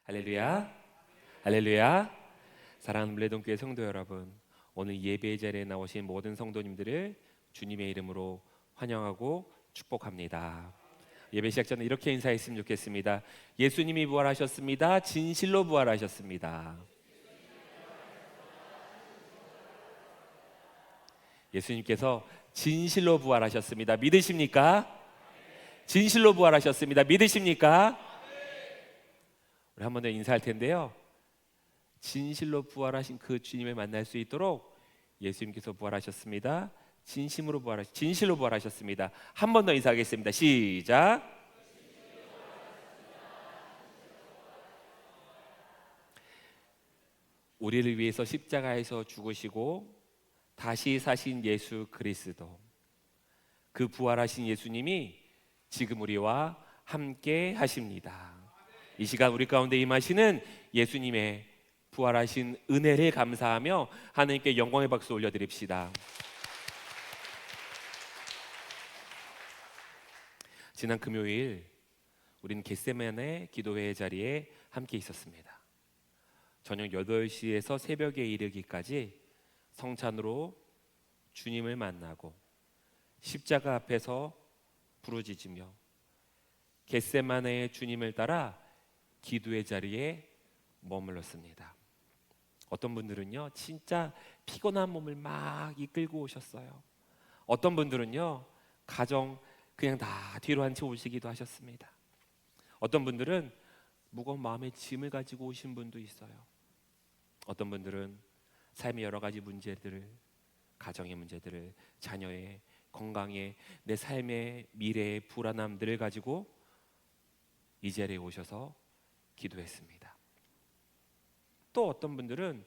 할렐루야, 할렐루야. 사랑하는 물레동교회 성도 여러분, 오늘 예배의 자리에 나오신 모든 성도님들을 주님의 이름으로 환영하고 축복합니다. 예배 시작 전에 이렇게 인사했으면 좋겠습니다. 예수님이 부활하셨습니다. 진실로 부활하셨습니다. 예수님께서 진실로 부활하셨습니다. 믿으십니까? 진실로 부활하셨습니다. 믿으십니까? 우리 한 번 더 인사할 텐데요, 진실로 부활하신 그 주님을 만날 수 있도록 예수님께서 부활하셨습니다. 진실로 부활하셨습니다. 한 번 더 인사하겠습니다. 시작. 우리를 위해서 십자가에서 죽으시고 다시 사신 예수 그리스도, 그 부활하신 예수님이 지금 우리와 함께 하십니다. 이 시간 우리 가운데 임하시는 예수님의 부활하신 은혜를 감사하며 하나님께 영광의 박수 올려드립시다. 지난 금요일 우리는 겟세마네 기도회 자리에 함께 있었습니다. 저녁 8시에서 새벽에 이르기까지 성찬으로 주님을 만나고 십자가 앞에서 부르짖으며 겟세마네의 주님을 따라 기도의 자리에 머물렀습니다. 어떤 분들은요, 진짜 피곤한 몸을 막 이끌고 오셨어요. 어떤 분들은요, 가정 그냥 다 뒤로 한 채 오시기도 하셨습니다. 어떤 분들은 무거운 마음의 짐을 가지고 오신 분도 있어요. 어떤 분들은 삶의 여러 가지 문제들을, 가정의 문제들을, 자녀의 건강의, 내 삶의 미래의 불안함들을 가지고 이 자리에 오셔서 기도했습니다. 또 어떤 분들은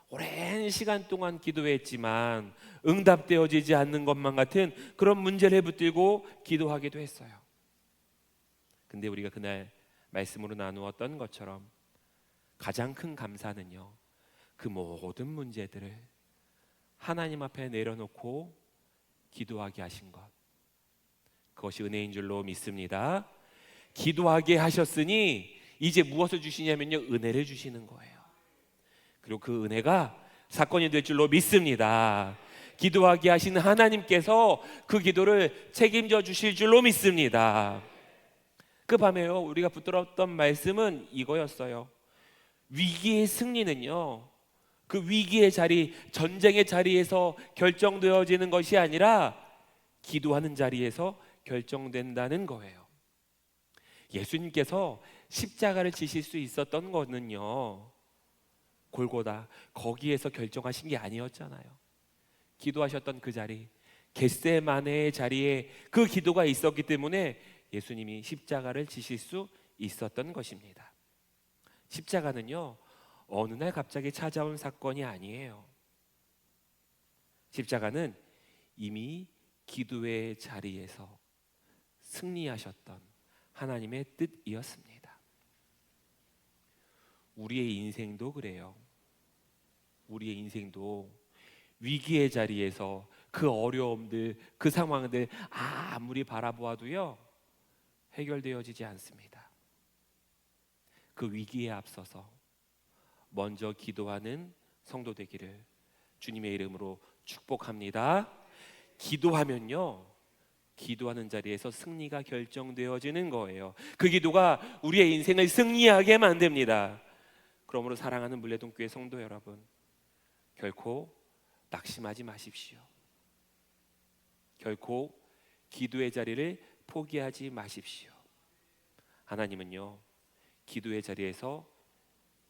오랜 시간 동안 기도했지만 응답되어지지 않는 것만 같은 그런 문제를 붙들고 기도하기도 했어요. 근데 우리가 그날 말씀으로 나누었던 것처럼 가장 큰 감사는요, 그 모든 문제들을 하나님 앞에 내려놓고 기도하게 하신 것, 그것이 은혜인 줄로 믿습니다. 기도하게 하셨으니 이제 무엇을 주시냐면요, 은혜를 주시는 거예요. 그리고 그 은혜가 사건이 될 줄로 믿습니다. 기도하게 하신 하나님께서 그 기도를 책임져 주실 줄로 믿습니다. 그 밤에요, 우리가 붙들었던 말씀은 이거였어요. 위기의 승리는요, 그 위기의 자리, 전쟁의 자리에서 결정되어지는 것이 아니라 기도하는 자리에서 결정된다는 거예요. 예수님께서 십자가를 지실 수 있었던 거는요, 골고다 거기에서 결정하신 게 아니었잖아요. 기도하셨던 그 자리, 겟세마네의 자리에 그 기도가 있었기 때문에 예수님이 십자가를 지실 수 있었던 것입니다. 십자가는요, 어느 날 갑자기 찾아온 사건이 아니에요. 십자가는 이미 기도의 자리에서 승리하셨던 하나님의 뜻이었습니다. 우리의 인생도 그래요. 우리의 인생도 위기의 자리에서 그 어려움들, 그 상황들 아무리 바라보아도요, 해결되어지지 않습니다. 그 위기에 앞서서 먼저 기도하는 성도 되기를 주님의 이름으로 축복합니다. 기도하면요, 기도하는 자리에서 승리가 결정되어지는 거예요. 그 기도가 우리의 인생을 승리하게 만듭니다. 그러므로 사랑하는 물레동교회 성도 여러분, 결코 낙심하지 마십시오. 결코 기도의 자리를 포기하지 마십시오. 하나님은요, 기도의 자리에서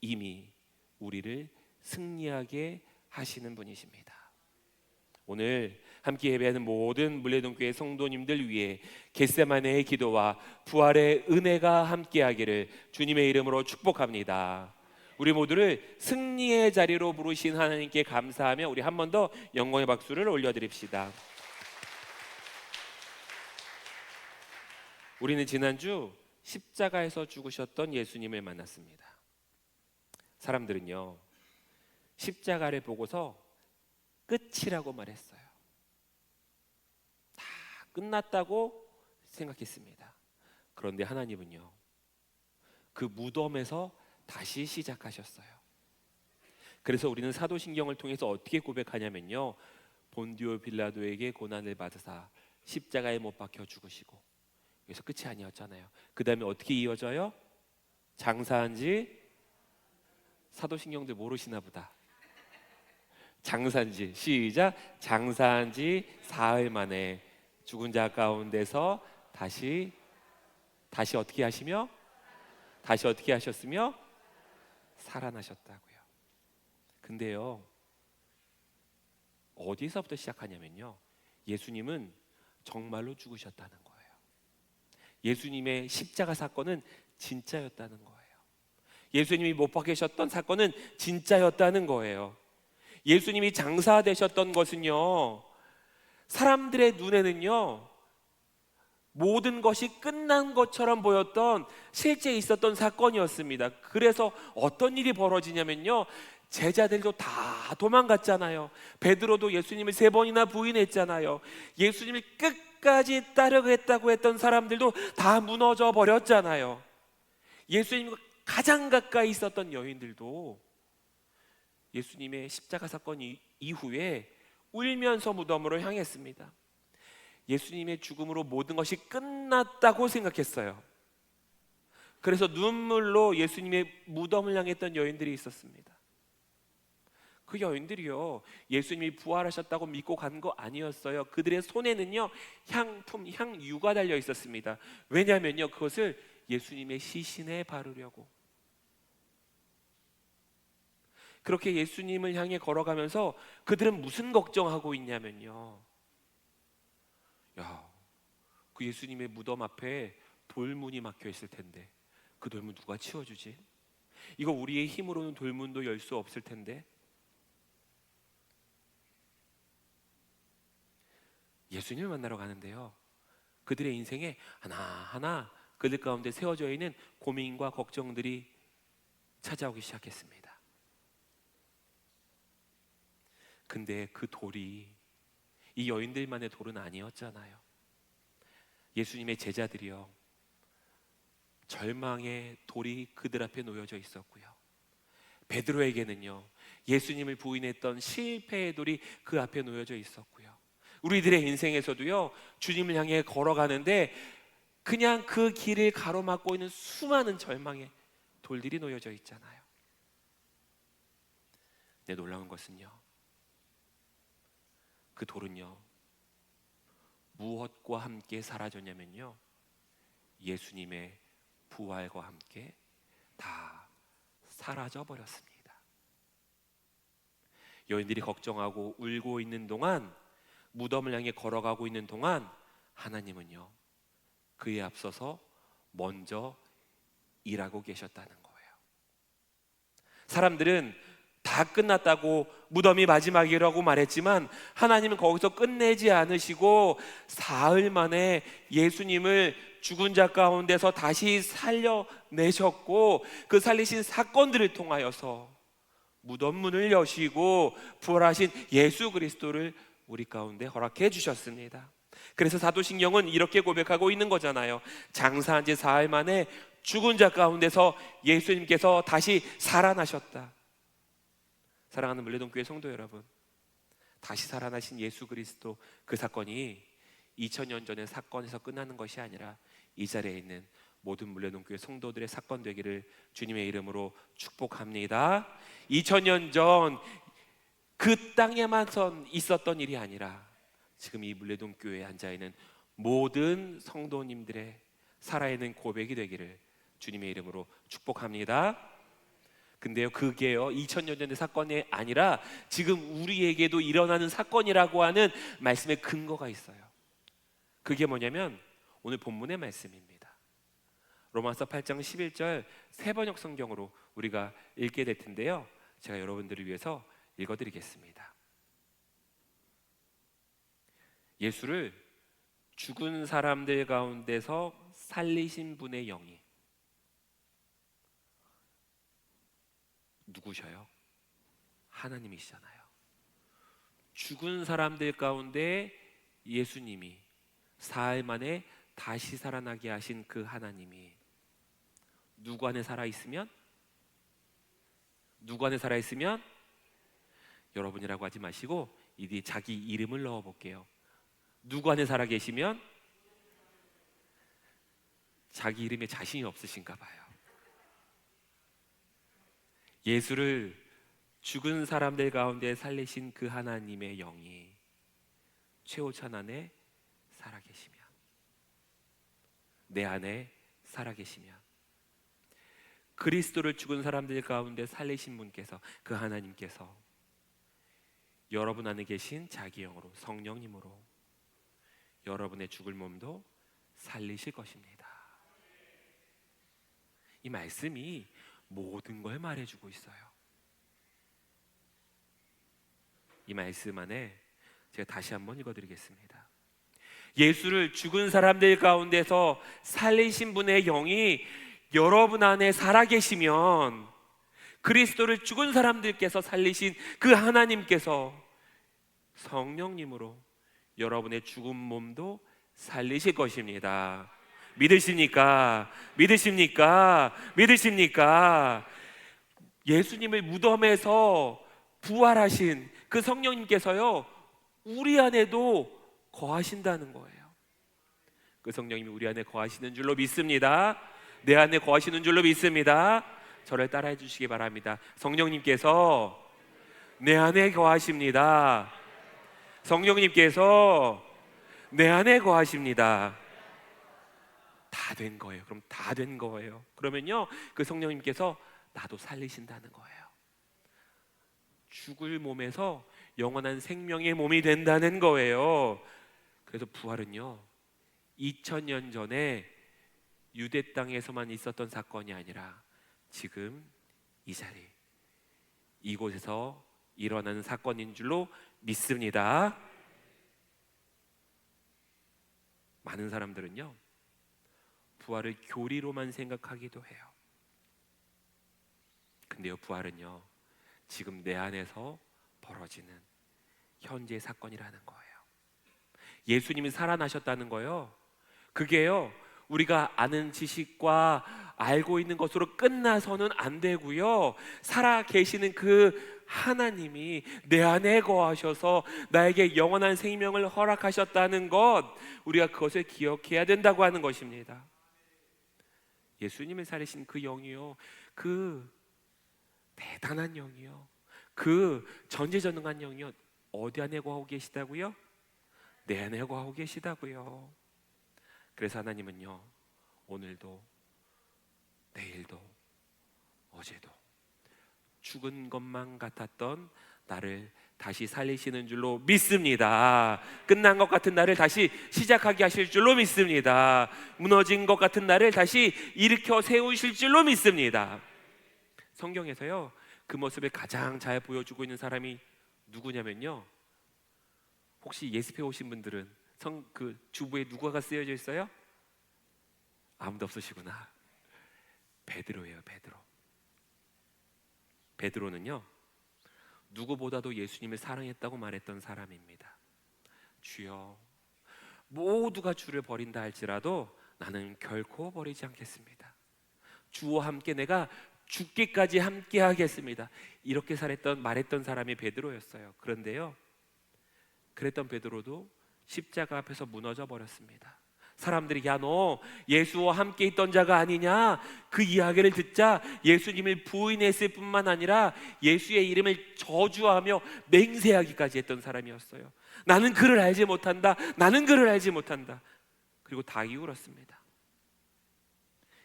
이미 우리를 승리하게 하시는 분이십니다. 오늘 함께 예배하는 모든 물레동교회 성도님들 위해 겟세마네의 기도와 부활의 은혜가 함께하기를 주님의 이름으로 축복합니다. 우리 모두를 승리의 자리로 부르신 하나님께 감사하며 우리 한 번 더 영광의 박수를 올려드립시다. 우리는 지난주 십자가에서 죽으셨던 예수님을 만났습니다. 사람들은요, 십자가를 보고서 끝이라고 말했어요. 다 끝났다고 생각했습니다. 그런데 하나님은요, 그 무덤에서 다시 시작하셨어요. 그래서 우리는 사도신경을 통해서 어떻게 고백하냐면요, 본디오 빌라도에게 고난을 받으사 십자가에 못 박혀 죽으시고, 여기서 끝이 아니었잖아요. 그 다음에 어떻게 이어져요? 장사한지, 사도신경들 모르시나 보다. 장사한지, 시작. 장사한지 사흘 만에 죽은 자 가운데서 다시 어떻게 하시며, 다시 어떻게 하셨으며 살아나셨다고요. 근데요, 어디서부터 시작하냐면요, 예수님은 정말로 죽으셨다는 거예요. 예수님의 십자가 사건은 진짜였다는 거예요. 예수님이 못 박히셨던 사건은 진짜였다는 거예요. 예수님이 장사되셨던 것은요, 사람들의 눈에는요 모든 것이 끝난 것처럼 보였던 실제 있었던 사건이었습니다. 그래서 어떤 일이 벌어지냐면요, 제자들도 다 도망갔잖아요. 베드로도 예수님을 3번이나 부인했잖아요. 예수님을 끝까지 따르겠다고 했던 사람들도 다 무너져 버렸잖아요. 예수님과 가장 가까이 있었던 여인들도 예수님의 십자가 사건 이후에 울면서 무덤으로 향했습니다. 예수님의 죽음으로 모든 것이 끝났다고 생각했어요. 그래서 눈물로 예수님의 무덤을 향했던 여인들이 있었습니다. 그 여인들이요, 예수님이 부활하셨다고 믿고 간 거 아니었어요. 그들의 손에는요 향품, 향유가 달려 있었습니다. 왜냐하면요, 그것을 예수님의 시신에 바르려고. 그렇게 예수님을 향해 걸어가면서 그들은 무슨 걱정하고 있냐면요, 야, 그 예수님의 무덤 앞에 돌문이 막혀 있을 텐데 그 돌문 누가 치워주지? 이거 우리의 힘으로는 돌문도 열 수 없을 텐데. 예수님을 만나러 가는데요, 그들의 인생에 하나하나 그들 가운데 세워져 있는 고민과 걱정들이 찾아오기 시작했습니다. 근데 그 돌이 이 여인들만의 돌은 아니었잖아요. 예수님의 제자들이요, 절망의 돌이 그들 앞에 놓여져 있었고요, 베드로에게는요 예수님을 부인했던 실패의 돌이 그 앞에 놓여져 있었고요, 우리들의 인생에서도요 주님을 향해 걸어가는데 그냥 그 길을 가로막고 있는 수많은 절망의 돌들이 놓여져 있잖아요. 근데 놀라운 것은요, 그 돌은요 무엇과 함께 사라졌냐면요, 예수님의 부활과 함께 다 사라져 버렸습니다. 여인들이 걱정하고 울고 있는 동안, 무덤을 향해 걸어가고 있는 동안 하나님은요 그에 앞서서 먼저 일하고 계셨다는 거예요. 사람들은 다 끝났다고 무덤이 마지막이라고 말했지만 하나님은 거기서 끝내지 않으시고 사흘 만에 예수님을 죽은 자 가운데서 다시 살려내셨고, 그 살리신 사건들을 통하여서 무덤 문을 여시고 부활하신 예수 그리스도를 우리 가운데 허락해 주셨습니다. 그래서 사도신경은 이렇게 고백하고 있는 거잖아요. 장사한 지 사흘 만에 죽은 자 가운데서 예수님께서 다시 살아나셨다. 사랑하는 물레동교회 성도 여러분, 다시 살아나신 예수 그리스도, 그 사건이 2000년 전의 사건에서 끝나는 것이 아니라 이 자리에 있는 모든 물레동교회 성도들의 사건 되기를 주님의 이름으로 축복합니다. 2000년 전 그 땅에만 있었던 일이 아니라 지금 이 물레동교회에 앉아있는 모든 성도님들의 살아있는 고백이 되기를 주님의 이름으로 축복합니다. 근데요, 그게요 2000년 전의 사건이 아니라 지금 우리에게도 일어나는 사건이라고 하는 말씀의 근거가 있어요. 그게 뭐냐면 오늘 본문의 말씀입니다. 로마서 8장 11절 새번역 성경으로 우리가 읽게 될 텐데요, 제가 여러분들을 위해서 읽어드리겠습니다. 예수를 죽은 사람들 가운데서 살리신 분의 영이 누구셔요? 하나님이시잖아요. 죽은 사람들 가운데 예수님이 사흘 만에 다시 살아나게 하신 그 하나님이 누구 안에 살아있으면? 누구 안에 살아있으면? 여러분이라고 하지 마시고 이 뒤에 자기 이름을 넣어볼게요. 누구 안에 살아계시면? 자기 이름에 자신이 없으신가 봐요. 예수를 죽은 사람들 가운데 살리신 그 하나님의 영이 최호찬 안에 살아계시면, 내 안에 살아계시면, 그리스도를 죽은 사람들 가운데 살리신 분께서, 그 하나님께서 여러분 안에 계신 자기 영으로, 성령님으로 여러분의 죽을 몸도 살리실 것입니다. 이 말씀이 모든 걸 말해주고 있어요. 이 말씀 안에 제가 다시 한번 읽어드리겠습니다. 예수를 죽은 사람들 가운데서 살리신 분의 영이 여러분 안에 살아계시면, 그리스도를 죽은 사람들께서 살리신 그 하나님께서 성령님으로 여러분의 죽은 몸도 살리실 것입니다. 믿으십니까? 믿으십니까? 믿으십니까? 예수님을 무덤에서 부활하신 그 성령님께서요, 우리 안에도 거하신다는 거예요. 그 성령님이 우리 안에 거하시는 줄로 믿습니다. 내 안에 거하시는 줄로 믿습니다. 저를 따라해 주시기 바랍니다. 성령님께서 내 안에 거하십니다. 성령님께서 내 안에 거하십니다. 다 된 거예요. 그럼 다 된 거예요. 그러면요, 그 성령님께서 나도 살리신다는 거예요. 죽을 몸에서 영원한 생명의 몸이 된다는 거예요. 그래서 부활은요, 2000년 전에 유대 땅에서만 있었던 사건이 아니라 지금 이 자리, 이곳에서 일어나는 사건인 줄로 믿습니다. 많은 사람들은요, 부활을 교리로만 생각하기도 해요. 근데요, 부활은요, 지금 내 안에서 벌어지는 현재의 사건이라는 거예요. 예수님이 살아나셨다는 거예요. 그게요, 우리가 아는 지식과 알고 있는 것으로 끝나서는 안 되고요, 살아 계시는 그 하나님이 내 안에 거하셔서 나에게 영원한 생명을 허락하셨다는 것, 우리가 그것을 기억해야 된다고 하는 것입니다. 예수님을 살리신 그 영이요, 그 대단한 영이요, 그 전지전능한 영이요, 어디 안에 거하고 계시다고요? 내 안에 거하고 계시다고요. 그래서 하나님은요, 오늘도 내일도 어제도 죽은 것만 같았던 나를 다시 살리시는 줄로 믿습니다. 끝난 것 같은 나를 다시 시작하게 하실 줄로 믿습니다. 무너진 것 같은 나를 다시 일으켜 세우실 줄로 믿습니다. 성경에서요, 그 모습을 가장 잘 보여주고 있는 사람이 누구냐면요, 혹시 예습해 오신 분들은 그 주부에 누가가 쓰여져 있어요? 아무도 없으시구나. 베드로예요. 베드로는요, 누구보다도 예수님을 사랑했다고 말했던 사람입니다. 주여, 모두가 주를 버린다 할지라도 나는 결코 버리지 않겠습니다. 주와 함께 내가 죽기까지 함께 하겠습니다. 이렇게 말했던 사람이 베드로였어요. 그런데요, 그랬던 베드로도 십자가 앞에서 무너져 버렸습니다. 사람들이 야, 너 예수와 함께 있던 자가 아니냐? 그 이야기를 듣자 예수님을 부인했을 뿐만 아니라 예수의 이름을 저주하며 맹세하기까지 했던 사람이었어요. 나는 그를 알지 못한다. 나는 그를 알지 못한다. 그리고 다 울었습니다.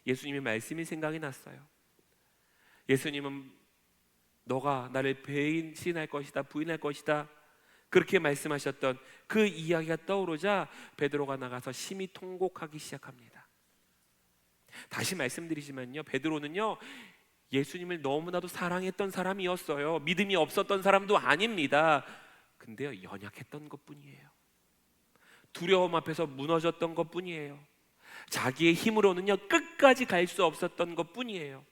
예수님의 말씀이 생각이 났어요. 예수님은 너가 나를 배신할 것이다, 부인할 것이다, 그렇게 말씀하셨던 그 이야기가 떠오르자 베드로가 나가서 심히 통곡하기 시작합니다. 다시 말씀드리지만요, 베드로는요, 예수님을 너무나도 사랑했던 사람이었어요. 믿음이 없었던 사람도 아닙니다. 근데요, 연약했던 것뿐이에요. 두려움 앞에서 무너졌던 것뿐이에요. 자기의 힘으로는요, 끝까지 갈 수 없었던 것뿐이에요.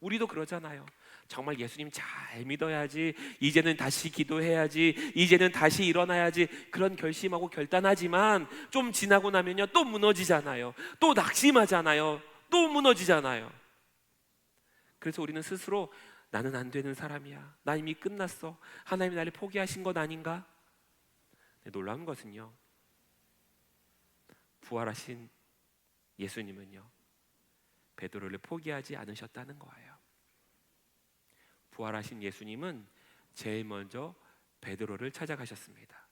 우리도 그러잖아요. 정말 예수님 잘 믿어야지, 이제는 다시 기도해야지, 이제는 다시 일어나야지, 그런 결심하고 결단하지만 좀 지나고 나면요, 또 무너지잖아요. 또 낙심하잖아요. 또 무너지잖아요. 그래서 우리는 스스로 나는 안 되는 사람이야, 나 이미 끝났어, 하나님이 나를 포기하신 것 아닌가? 놀라운 것은요, 부활하신 예수님은요 베드로를 포기하지 않으셨다는 거예요. 부활하신 예수님은 제일 먼저 베드로를 찾아가셨습니다.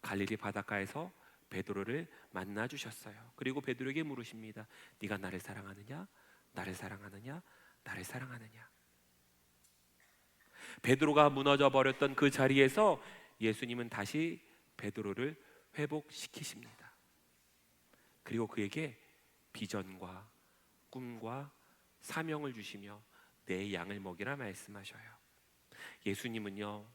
갈릴리 바닷가에서 베드로를 만나 주셨어요. 그리고 베드로에게 물으십니다. 네가 나를 사랑하느냐? 나를 사랑하느냐? 나를 사랑하느냐? 베드로가 무너져 버렸던 그 자리에서 예수님은 다시 베드로를 회복시키십니다. 그리고 그에게 비전과 꿈과 사명을 주시며 내 양을 먹이라 말씀하셔요. 예수님은요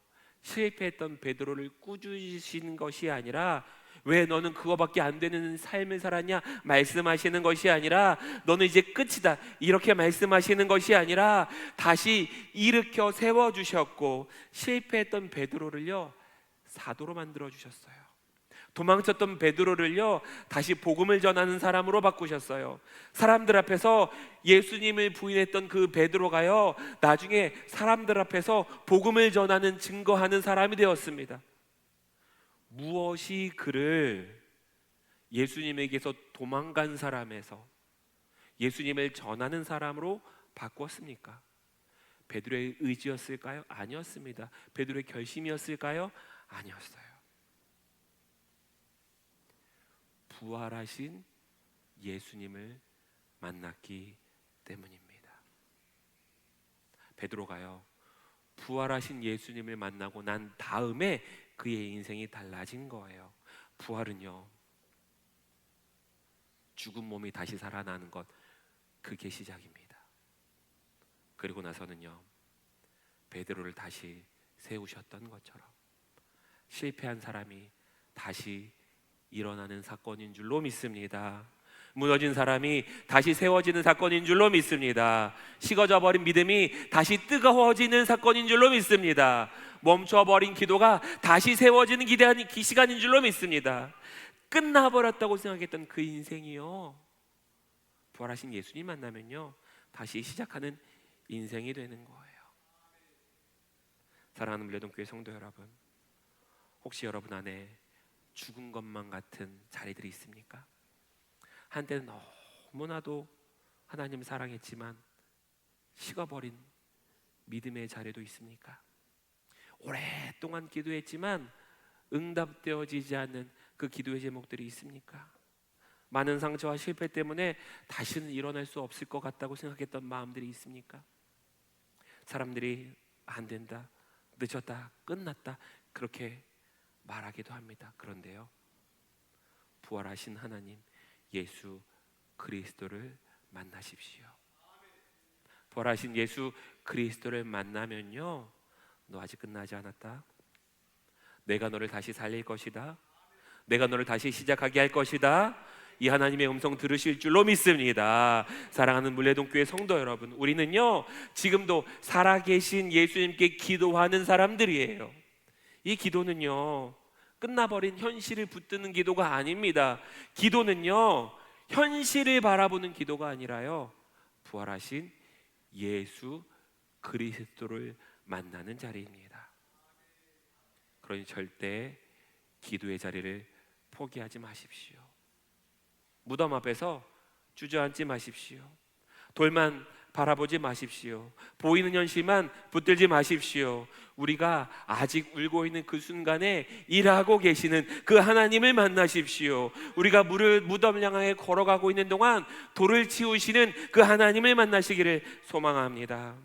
실패했던 베드로를 꾸짖으시는 것이 아니라, 왜 너는 그거밖에 안 되는 삶을 살았냐 말씀하시는 것이 아니라, 너는 이제 끝이다 이렇게 말씀하시는 것이 아니라, 다시 일으켜 세워주셨고 실패했던 베드로를요 사도로 만들어 주셨어요. 도망쳤던 베드로를요 다시 복음을 전하는 사람으로 바꾸셨어요. 사람들 앞에서 예수님을 부인했던 그 베드로가요 나중에 사람들 앞에서 복음을 전하는, 증거하는 사람이 되었습니다. 무엇이 그를 예수님에게서 도망간 사람에서 예수님을 전하는 사람으로 바꾸었습니까? 베드로의 의지였을까요? 아니었습니다. 베드로의 결심이었을까요? 아니었어요. 부활하신 예수님을 만났기 때문입니다. 베드로가요 부활하신 예수님을 만나고 난 다음에 그의 인생이 달라진 거예요. 부활은요 죽은 몸이 다시 살아나는 것, 그게 시작입니다. 그리고 나서는요 베드로를 다시 세우셨던 것처럼 실패한 사람이 다시 일어나는 사건인 줄로 믿습니다. 무너진 사람이 다시 세워지는 사건인 줄로 믿습니다. 식어져 버린 믿음이 다시 뜨거워지는 사건인 줄로 믿습니다. 멈춰버린 기도가 다시 세워지는 기대하는 시간인 줄로 믿습니다. 끝나버렸다고 생각했던 그 인생이요 부활하신 예수님 만나면요 다시 시작하는 인생이 되는 거예요. 사랑하는 물레동교회 성도 여러분, 혹시 여러분 안에 죽은 것만 같은 자리들이 있습니까? 한때는 너무나도 하나님을 사랑했지만 식어버린 믿음의 자리도 있습니까? 오랫동안 기도했지만 응답되어지지 않는 그 기도의 제목들이 있습니까? 많은 상처와 실패 때문에 다시는 일어날 수 없을 것 같다고 생각했던 마음들이 있습니까? 사람들이 안 된다, 늦었다, 끝났다 그렇게 말하기도 합니다. 그런데요 부활하신 하나님 예수 그리스도를 만나십시오. 부활하신 예수 그리스도를 만나면요 너 아직 끝나지 않았다, 내가 너를 다시 살릴 것이다, 내가 너를 다시 시작하게 할 것이다, 이 하나님의 음성 들으실 줄로 믿습니다. 사랑하는 물레동교회 성도 여러분, 우리는요 지금도 살아계신 예수님께 기도하는 사람들이에요. 이 기도는요 끝나버린 현실을 붙드는 기도가 아닙니다. 기도는요 현실을 바라보는 기도가 아니라요 부활하신 예수 그리스도를 만나는 자리입니다. 그러니 절대 기도의 자리를 포기하지 마십시오. 무덤 앞에서 주저앉지 마십시오. 돌만 바라보지 마십시오. 보이는 현실만 붙들지 마십시오. 우리가 아직 울고 있는 그 순간에 일하고 계시는 그 하나님을 만나십시오. 우리가 무덤을 향해 걸어가고 있는 동안 돌을 치우시는 그 하나님을 만나시기를 소망합니다.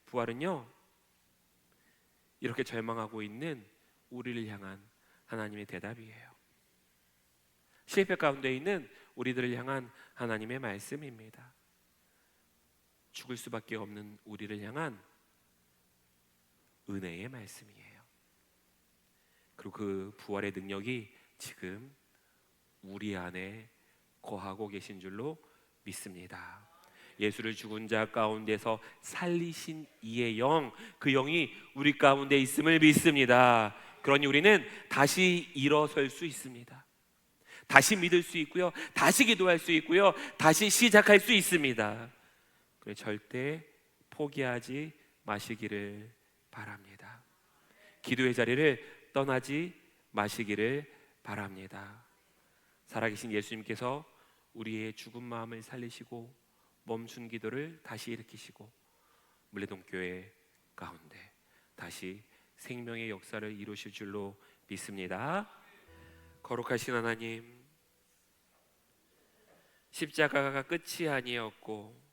부활은요 이렇게 절망하고 있는 우리를 향한 하나님의 대답이에요. 실패 가운데 있는 우리들을 향한 하나님의 말씀입니다. 죽을 수밖에 없는 우리를 향한 은혜의 말씀이에요. 그리고 그 부활의 능력이 지금 우리 안에 거하고 계신 줄로 믿습니다. 예수를 죽은 자 가운데서 살리신 이의 영, 그 영이 우리 가운데 있음을 믿습니다. 그러니 우리는 다시 일어설 수 있습니다. 다시 믿을 수 있고요, 다시 기도할 수 있고요, 다시 시작할 수 있습니다. 절대 포기하지 마시기를 바랍니다. 기도의 자리를 떠나지 마시기를 바랍니다. 살아계신 예수님께서 우리의 죽은 마음을 살리시고 멈춘 기도를 다시 일으키시고 물레동교회 가운데 다시 생명의 역사를 이루실 줄로 믿습니다. 거룩하신 하나님, 십자가가 끝이 아니었고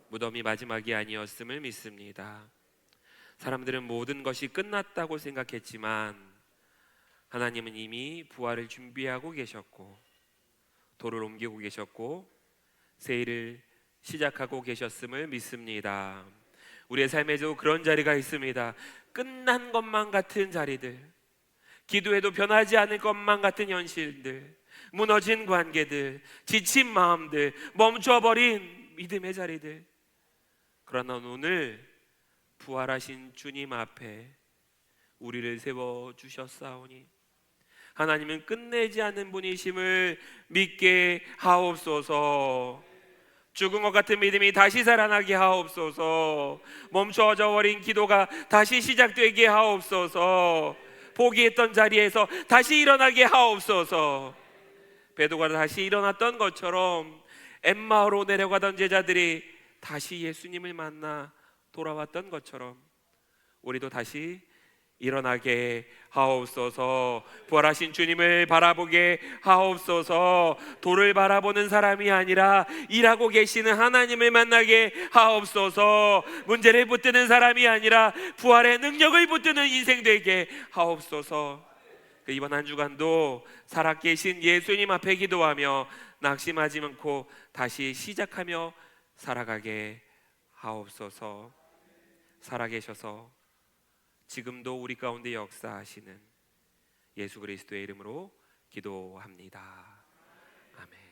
무덤이 마지막이 아니었음을 믿습니다. 사람들은 모든 것이 끝났다고 생각했지만 하나님은 이미 부활을 준비하고 계셨고 돌을 옮기고 계셨고 새 일을 시작하고 계셨음을 믿습니다. 우리의 삶에도 그런 자리가 있습니다. 끝난 것만 같은 자리들, 기도해도 변하지 않을 것만 같은 현실들, 무너진 관계들, 지친 마음들, 멈춰버린 믿음의 자리들. 그러나 오늘 부활하신 주님 앞에 우리를 세워주셨사오니 하나님은 끝내지 않는 분이심을 믿게 하옵소서. 죽은 것 같은 믿음이 다시 살아나게 하옵소서. 멈춰져 버린 기도가 다시 시작되게 하옵소서. 포기했던 자리에서 다시 일어나게 하옵소서. 베드로가 다시 일어났던 것처럼 엠마오로 내려가던 제자들이 다시 예수님을 만나 돌아왔던 것처럼 우리도 다시 일어나게 하옵소서. 부활하신 주님을 바라보게 하옵소서. 돌을 바라보는 사람이 아니라 일하고 계시는 하나님을 만나게 하옵소서. 문제를 붙드는 사람이 아니라 부활의 능력을 붙드는 인생 되게 하옵소서. 이번 한 주간도 살아계신 예수님 앞에 기도하며 낙심하지 않고 다시 시작하며 살아가게 하옵소서. 살아계셔서 지금도 우리 가운데 역사하시는 예수 그리스도의 이름으로 기도합니다. 아멘.